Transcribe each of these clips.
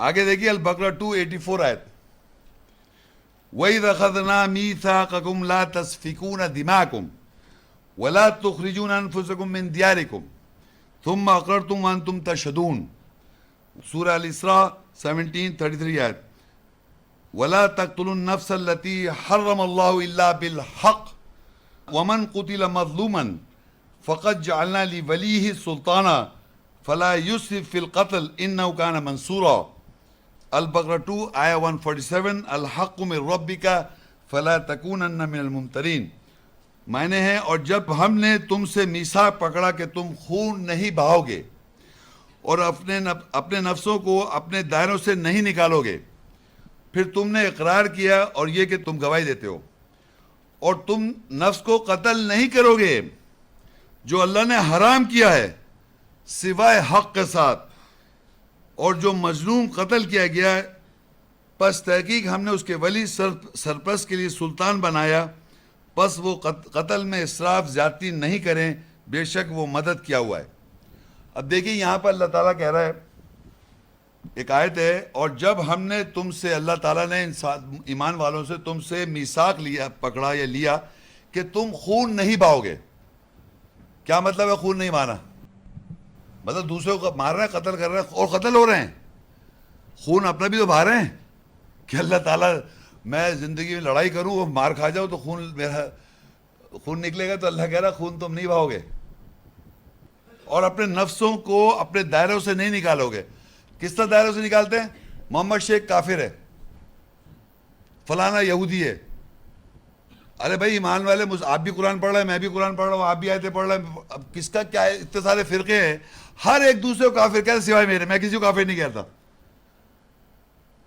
آگے دیکھیے البقرہ 284 آیت. وَإِذْ أَخَذْنَا مِيثَاقَكُمْ لَا تَسْفِكُونَ دِمَاءَكُمْ وَلَا تُخْرِجُونَ أَنفُسَكُمْ مِنْ دِيَارِكُمْ ثُمَّ أَقْرَرْتُمْ وَأَنْتُمْ تَشْهَدُونَ. سورہ الاسراء 17:33 آیت. وَلَا تَقْتُلُوا النَّفْسَ الَّتِي حَرَّمَ اللَّهُ إِلَّا بِالْحَقِّ وَمَنْ قُتِلَ مَظْلُومًا فَقَدْ جَعَلْنَا لِوَلِيِّهِ سُلْطَانًا فَلَا يُسْرِفْ فِي الْقَتْلِ إِنَّهُ كَانَ مَنْصُورًا. البقرہ 2 آیہ 147. الحق من ربک فلا تکونن من الممترین. معنی ہے اور جب ہم نے تم سے میثاق پکڑا کہ تم خون نہیں بہاؤ گے اور اپنے نفسوں کو اپنے دائروں سے نہیں نکالو گے، پھر تم نے اقرار کیا اور یہ کہ تم گواہی دیتے ہو، اور تم نفس کو قتل نہیں کرو گے جو اللہ نے حرام کیا ہے سوائے حق کے ساتھ، اور جو مظلوم قتل کیا گیا ہے پس تحقیق ہم نے اس کے ولی سرپرست کے لیے سلطان بنایا، پس وہ قتل میں اسراف زیادتی نہیں کریں، بے شک وہ مدد کیا ہوا ہے. اب دیکھیں یہاں پر اللہ تعالیٰ کہہ رہا ہے، ایک آیت ہے، اور جب ہم نے تم سے، اللہ تعالیٰ نے ایمان والوں سے تم سے میثاق لیا، پکڑا یا لیا کہ تم خون نہیں بہاؤ گے. کیا مطلب ہے خون نہیں بہانا؟ مطلب دوسرے کو مار رہے ہیں، قتل کر رہے ہیں اور قتل ہو رہے ہیں، خون اپنا بھی تو بہا رہے ہیں. کہ اللہ تعالیٰ میں زندگی میں لڑائی کروں اور مار کھا جاؤ تو میرا خون نکلے گا، تو اللہ کہہ رہا خون تم نہیں بہاؤ گے، اور اپنے نفسوں کو اپنے دائروں سے نہیں نکالو گے. کس طرح دائروں سے نکالتے ہیں؟ محمد شیخ کافر ہے، فلانا یہودی ہے. ارے بھائی ایمان والے، آپ بھی قرآن پڑھ رہے ہیں، میں بھی قرآن پڑھ رہا ہوں، آپ بھی آیتیں پڑھ رہے ہیں، اب کس کا کیا ہے؟ اتنے سارے فرقے ہیں، ہر ایک دوسرے کو کافر کہتے سوائے میرے، میں کسی کو کافر نہیں کہتا.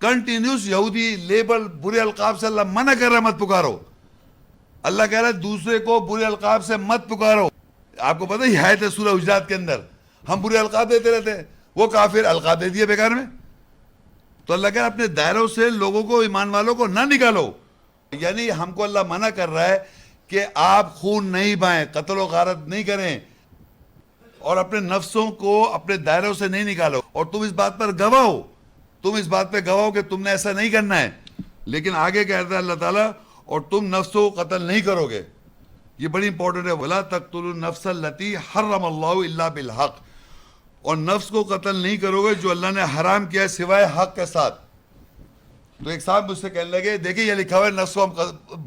کنٹینیوس یہودی لیبل، برے القاب سے اللہ منع کر رہا ہے، مت پکارو. اللہ کہہ رہا ہے دوسرے کو برے القاب سے مت پکارو. آپ کو پتہ ہے آیت ہے سورہ حجرات کے اندر، ہم برے القاب دیتے رہتے ہیں، وہ کافر القاب دے دیے بیکار میں. تو اللہ کہہ رہا ہے اپنے دائروں سے لوگوں کو، ایمان والوں کو نہ نکالو. یعنی ہم کو اللہ منع کر رہا ہے کہ آپ خون نہیں بہائیں، قتل و غارت نہیں کریں، اور اپنے نفسوں کو اپنے دائروں سے نہیں نکالو. اور تم اس بات پر گواہ ہو، تم اس بات پہ گواہ ہو کہ تم نے ایسا نہیں کرنا ہے. لیکن آگے کہتا ہے اللہ تعالیٰ، اور تم نفسوں کو قتل نہیں کرو گے. یہ بڑی امپورٹنٹ ہے. وَلَا تَقْتُلُوا النَّفْسَ الَّتِي حَرَّمَ اللَّهُ إِلَّا بِالْحَقِّ. اور نفس کو قتل نہیں کرو گے جو اللہ نے حرام کیا ہے سوائے حق کے ساتھ. تو ایک صاحب مجھ سے کہنے لگے، دیکھیں یہ لکھا ہوا ہے نفس کو ہم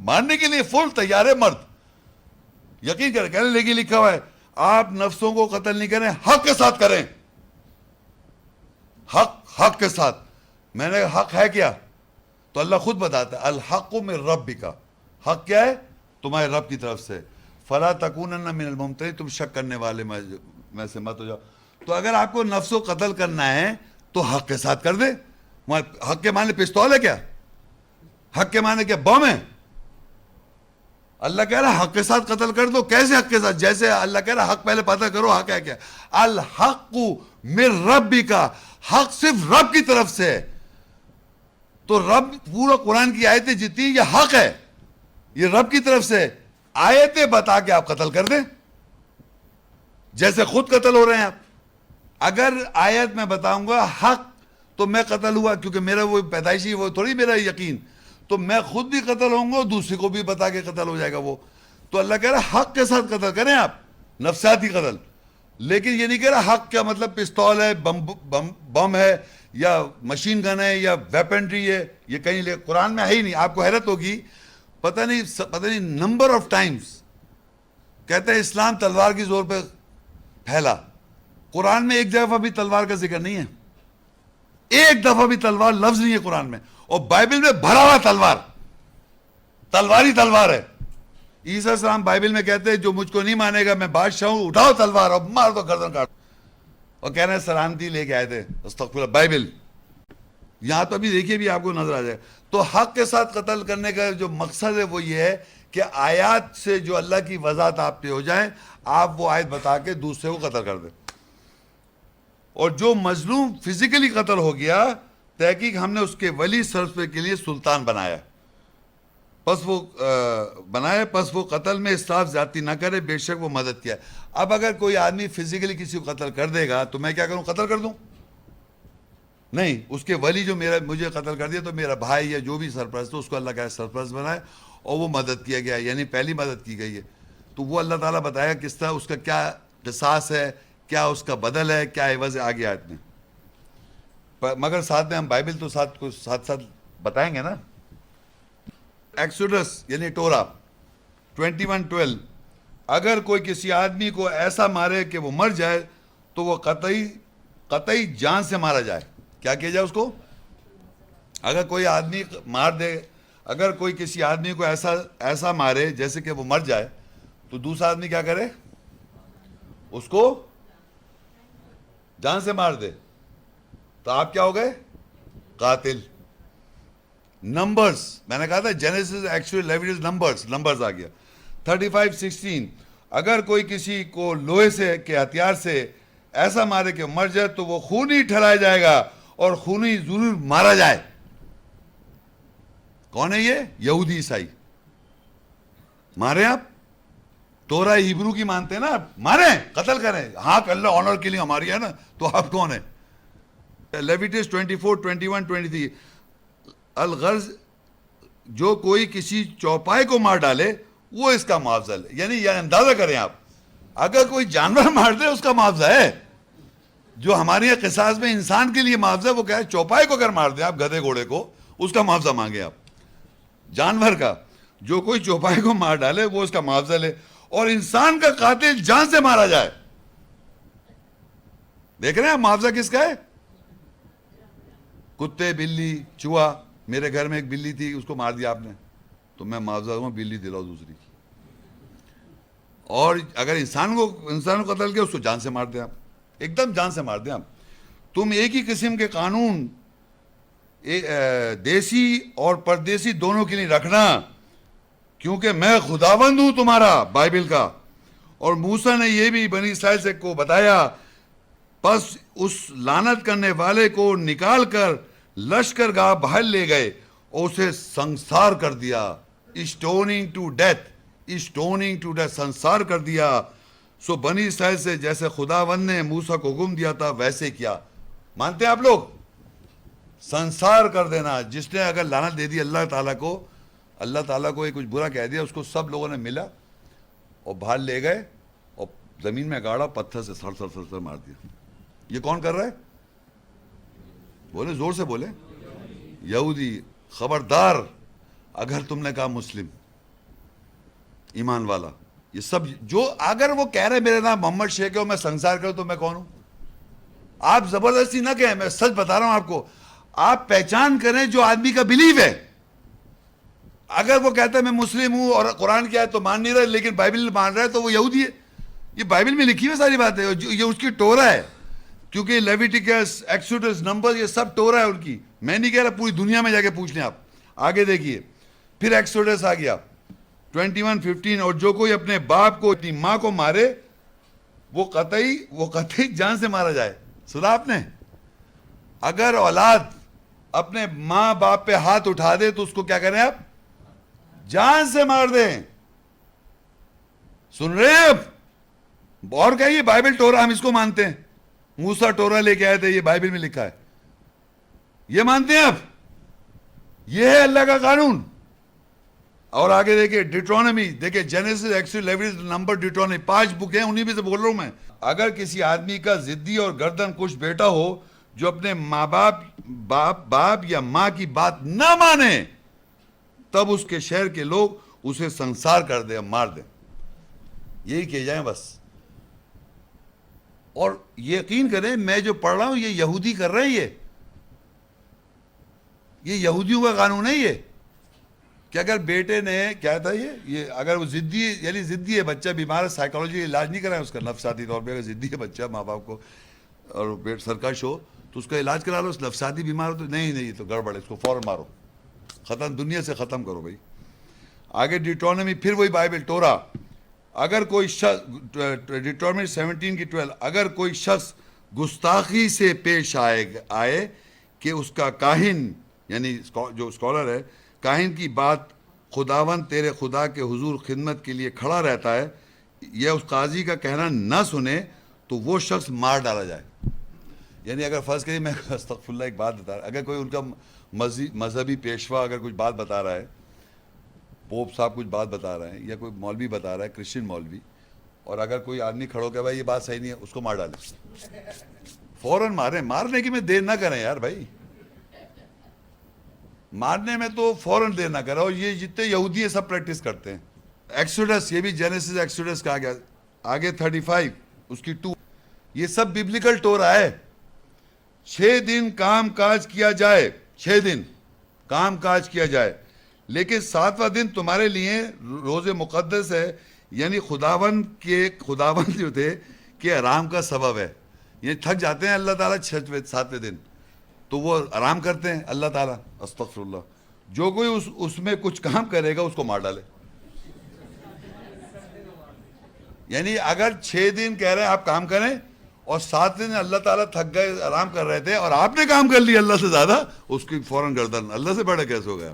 مارنے کے لیے فل تیار ہے مرد، یقین کریں، کہنے لگے لکھا ہوا ہے آپ نفسوں کو قتل نہیں کریں، حق کے ساتھ کریں، حق کے ساتھ. میں نے حق ہے کیا؟ تو اللہ خود بتاتا ہے الحق من ربک. حق کیا ہے؟ تمہارے رب کی طرف سے. فلا تکونن من الممترین، تم شک کرنے والے میں سے مت ہو جاؤ. تو اگر آپ کو نفس کو قتل کرنا ہے تو حق کے ساتھ کر دے. حق کے معنی پستول ہے کیا؟ حق کے معنی کیا بم ہے؟ اللہ کہہ رہا حق کے ساتھ قتل کر دو. کیسے حق کے ساتھ؟ جیسے اللہ کہہ رہا حق پہلے پتہ کرو حق ہے کیا. الحق من ربک، حق صرف رب کی طرف سے ہے. تو رب، پورا قرآن کی آیتیں جتنی یہ حق ہے، یہ رب کی طرف سے. آیتیں بتا کے آپ قتل کر دیں جیسے خود قتل ہو رہے ہیں آپ. اگر آیت میں بتاؤں گا حق تو میں قتل ہوا، کیونکہ میرا وہ پیدائشی وہ تھوڑی میرا یقین، تو میں خود بھی قتل ہوں گا، دوسرے کو بھی بتا کے قتل ہو جائے گا وہ. تو اللہ کہہ رہا ہے حق کے ساتھ قتل کریں آپ، نفسیاتی قتل. لیکن یہ نہیں کہہ رہا حق کیا مطلب پستول ہے، بم ہے، یا مشین گن ہے، یا ویپنٹری ہے. یہ کہیں قرآن میں ہے ہی نہیں. آپ کو حیرت ہوگی، پتہ نہیں نمبر آف ٹائمز کہتے ہیں اسلام تلوار کی زور پہ پھیلا. قرآن میں ایک دفعہ بھی تلوار کا ذکر نہیں ہے، ایک دفعہ بھی تلوار لفظ نہیں ہے قرآن میں. اور بائبل میں بھرا ہوا تلوار ہی تلوار ہے. عیسیٰ السلام بائبل میں کہتے ہیں جو مجھ کو نہیں مانے گا میں بادشاہ ہوں، اٹھاؤ تلوار اور مار دو، گردن کاٹ. اور کہہ رہے ہیں سلامتی لے کے آئے تھے. استغفر اللہ. بائبل یہاں تو ابھی دیکھیے بھی آپ کو نظر آ جائے. تو حق کے ساتھ قتل کرنے کا جو مقصد ہے وہ یہ ہے کہ آیات سے جو اللہ کی وضاحت آپ پہ ہو جائے، آپ وہ آیت بتا کے دوسرے کو قتل کر دیں. اور جو مظلوم فزیکلی قتل ہو گیا، تحقیق ہم نے اس کے ولی سرپرست کے لیے سلطان بنایا، پس وہ قتل میں اسراف زیادتی نہ کرے، بے شک وہ مدد کیا. اب اگر کوئی آدمی فزیکلی کسی کو قتل کر دے گا تو میں کیا کروں؟ قتل کر دوں؟ نہیں، اس کے ولی جو مجھے قتل کر دیا تو میرا بھائی یا جو بھی سرپرست ہو اس کو اللہ کا سرپرست بنائے اور وہ مدد کیا گیا، یعنی پہلی مدد کی گئی ہے. تو وہ اللہ تعالیٰ بتائے گا کس طرح اس کا کیا قصاص ہے، کیا اس کا بدل ہے، کیا عوض ہے آگے آیت میں. مگر ساتھ میں ہم بائبل تو ساتھ ساتھ بتائیں گے نا. ایکسوڈس یعنی ٹورا 21:12، اگر کوئی کسی آدمی کو ایسا مارے کہ وہ مر جائے تو وہ قطعی جان سے مارا جائے. کیا کیا جائے اس کو؟ اگر کوئی آدمی مار دے، اگر کوئی کسی آدمی کو ایسا مارے جیسے کہ وہ مر جائے تو دوسرا آدمی کیا کرے؟ اس کو جان سے مار دے. تو آپ کیا ہو گئے؟ قاتل. نمبرز، میں نے کہا تھا جینیسس ایکچولی لیویٹس نمبرز آ گیا. 35:16، اگر کوئی کسی کو لوہے سے کے ہتھیار سے ایسا مارے کہ مر جائے تو وہ خونی ٹھہرایا جائے گا اور خونی ضرور مارا جائے. کون ہے یہ؟ یہودی عیسائی. مارے آپ؟ تورا ہیبرو کی مانتے ہیں نا آپ؟ ماریں، قتل کریں. ہاں اللہ آنر کے لیے ہماری ہے نا، تو آپ کون ہیں؟ لیویٹس 24:21-23، الغرض جو کوئی کسی چوپائے کو مار ڈالے وہ اس کا معاوضہ لے. یعنی یہ اندازہ کریں آپ، اگر کوئی جانور مار دے اس کا معاوضہ ہے. جو ہمارے یہاں قصاص میں انسان کے لیے معاوضہ وہ کیا ہے؟ چوپائے کو اگر مار دیں آپ، گدھے گھوڑے کو، اس کا معاوضہ مانگے آپ. جانور کا جو کوئی چوپائے کو مار ڈالے وہ اس کا معاوضہ لے. اور انسان کا قاتل جان سے مارا جائے. دیکھ رہے ہیں معاوضہ کس کا ہے؟ کتے، بلی، چوہا. میرے گھر میں ایک بلی تھی، اس کو مار دیا آپ نے تو میں معاوضہ دوں، بلی دلاؤ دوسری. اور اگر انسان کو قتل کیا اس کو جان سے مار دیں آپ، ایک دم جان سے مار دیں آپ. تم ایک ہی قسم کے قانون دیسی اور پردیسی دونوں کے لیے رکھنا، کیونکہ میں خداوند ہوں تمہارا، بائبل کا. اور موسیٰ نے یہ بھی بنی اسرائیل سے کو بتایا، پس اس لعنت کرنے والے کو نکال کر لشکر گاہ باہر لے گئے اور اسے سنسار کر دیا. اسٹوننگ ٹو ڈیتھ، سنسار کر دیا. سو بنی اسرائیل سے جیسے خداوند نے موسیٰ کو حکم دیا تھا ویسے کیا. مانتے ہیں آپ لوگ؟ سنسار کر دینا. جس نے اگر لعنت دے دی اللہ تعالیٰ کو کچھ برا کہہ دیا، اس کو سب لوگوں نے ملا اور باہر لے گئے اور زمین میں گاڑا، پتھر سے سر مار دیا. یہ کون کر رہا ہے؟ بولے، زور سے بولے. یہودی. خبردار اگر تم نے کہا مسلم ایمان والا، یہ سب جو اگر وہ کہہ رہے میرے نام محمد شیخ ہے اور میں سنسار کروں تو میں کون ہوں؟ آپ زبردستی نہ کہیں، میں سچ بتا رہا ہوں آپ کو. آپ پہچان کریں جو آدمی کا بلیو ہے. اگر وہ کہتا ہے میں مسلم ہوں اور قرآن کیا ہے تو مان نہیں رہا لیکن بائبل مان رہا ہے تو وہ یہودی ہے. یہ بائبل میں لکھی ہوئی ساری باتیں، یہ اس کی ٹورا ہے. کیونکہ لیویٹیکس، ایکسوڈس، نمبر، یہ سب ٹورا ہے ان کی. میں نہیں کہہ رہا، پوری دنیا میں جا کے پوچھ لیں آپ. آگے دیکھیے، پھر ایکسوڈس آ گیا 21:15، اور جو کوئی اپنے باپ کو اپنی ماں کو مارے وہ قطعی جان سے مارا جائے. سنا آپ نے؟ اگر اولاد اپنے ماں باپ پہ ہاتھ اٹھا دے تو اس کو کیا کریں آپ؟ جان سے مار دیں. سن رہے ہیں آپ؟ اور کیا یہ بائبل ٹورا ہم اس کو مانتے ہیں. موسیٰ ٹورا لے کے آئے تھے، یہ بائبل میں لکھا ہے. یہ مانتے ہیں آپ؟ یہ ہے اللہ کا قانون. اور آگے دیکھیں ڈیٹرونمی، دیکھیں جینیسس، ایکسوڈس، لیویٹس، نمبر، ڈیٹرونمی، 5 بک ہیں، انہی میں سے بول رہا ہوں میں. اگر کسی آدمی کا ضدی اور گردن کش بیٹا ہو جو اپنے ماں باپ یا ماں کی بات نہ مانے، تب اس کے شہر کے لوگ اسے سنسار کر دیں، مار دیں. یہی کہے جائیں بس. اور یقین کریں میں جو پڑھ رہا ہوں یہ یہودی کر رہے ہیں. یہ یہودیوں کا قانون ہے. یہ کہ اگر بیٹے نے کیا تھا یہ اگر وہ ضدی ہے، بچہ بیمار ہے، سائیکالوجی علاج نہیں کرائے اس کا نفسیاتی طور پہ. اگر ضدی ہے بچہ ماں باپ کو اور پیٹ سرکش ہو تو اس کا علاج کرا لو. اس نفسیاتی بیمار ہو تو نہیں تو گڑبڑ ہے، اس کو فوراً مارو، ختم، دنیا سے ختم کرو بھائی. آگے ڈیٹرونمی، پھر وہی بائبل ٹورا. اگر کوئی شخص، ڈیٹرونمی 17:12، اگر کوئی شخص گستاخی سے پیش آئے کہ اس کا کاہن، یعنی جو اسکالر ہے، کاہن کی بات خداوند تیرے خدا کے حضور خدمت کے لیے کھڑا رہتا ہے، یہ اس قاضی کا کہنا نہ سنے تو وہ شخص مار ڈالا جائے. یعنی اگر فرض کریے میں استغفر اللہ ایک بات بتا رہا، اگر کوئی ان کا مذہبی پیشوا اگر کچھ بات بتا رہا ہے، پوپ صاحب کچھ بات بتا رہے ہیں یا کوئی مولوی بتا رہا ہے، کرسچن مولوی، اور اگر کوئی آدمی کھڑو کہ بھائی یہ بات صحیح نہیں ہے، اس کو مار ڈالیں، فوراً ماریں. مارنے کی میں دیر نہ کریں یار بھائی، مارنے میں تو فوراً دیر نہ کریں. اور یہ جتنے یہودی ہیں سب پریکٹس کرتے ہیں. ایکسوڈس، یہ بھی جینیسس ایکسوڈس کہا گیا، آگے 35 اس کی 2، یہ سب ببلیکل ٹورا ہے. 6 دن کام کاج کیا جائے، 6 دن کام کاج کیا جائے، لیکن 7واں دن تمہارے لیے روز مقدس ہے. یعنی خداوند جو تھے کہ آرام کا سبب ہے. یہ تھک جاتے ہیں اللہ تعالیٰ 7ویں دن، تو وہ آرام کرتے ہیں اللہ تعالیٰ. استغفر اللہ. جو کوئی اس میں کچھ کام کرے گا اس کو مار ڈالے. یعنی اگر 6 دن کہہ رہے ہیں آپ کام کریں اور 7 دن اللہ تعالیٰ تھک گئے آرام کر رہے تھے اور آپ نے کام کر لیا اللہ سے زیادہ، اس کی فوراً گردن، اللہ سے بڑا کیسے ہو گیا،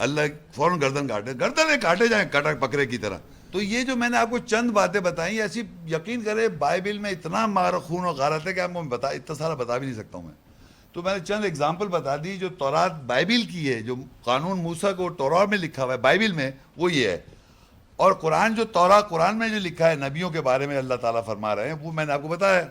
اللہ فوراً گردن کاٹے جائیں کٹا بکرے کی طرح. تو یہ جو میں نے آپ کو چند باتیں بتائیں، ایسی یقین کرے بائبل میں اتنا مار خون و غارت ہے کہ آپ کو اتنا سارا بتا بھی نہیں سکتا ہوں میں. تو میں نے چند اگزامپل بتا دی. جو تورات بائبل کی ہے، جو قانون موسیٰ کو تورات میں لکھا ہوا ہے بائبل میں، وہ یہ ہے. اور قرآن جو قرآن میں جو لکھا ہے نبیوں کے بارے میں اللہ تعالیٰ فرما رہے ہیں، وہ میں نے آپ کو بتایا ہے.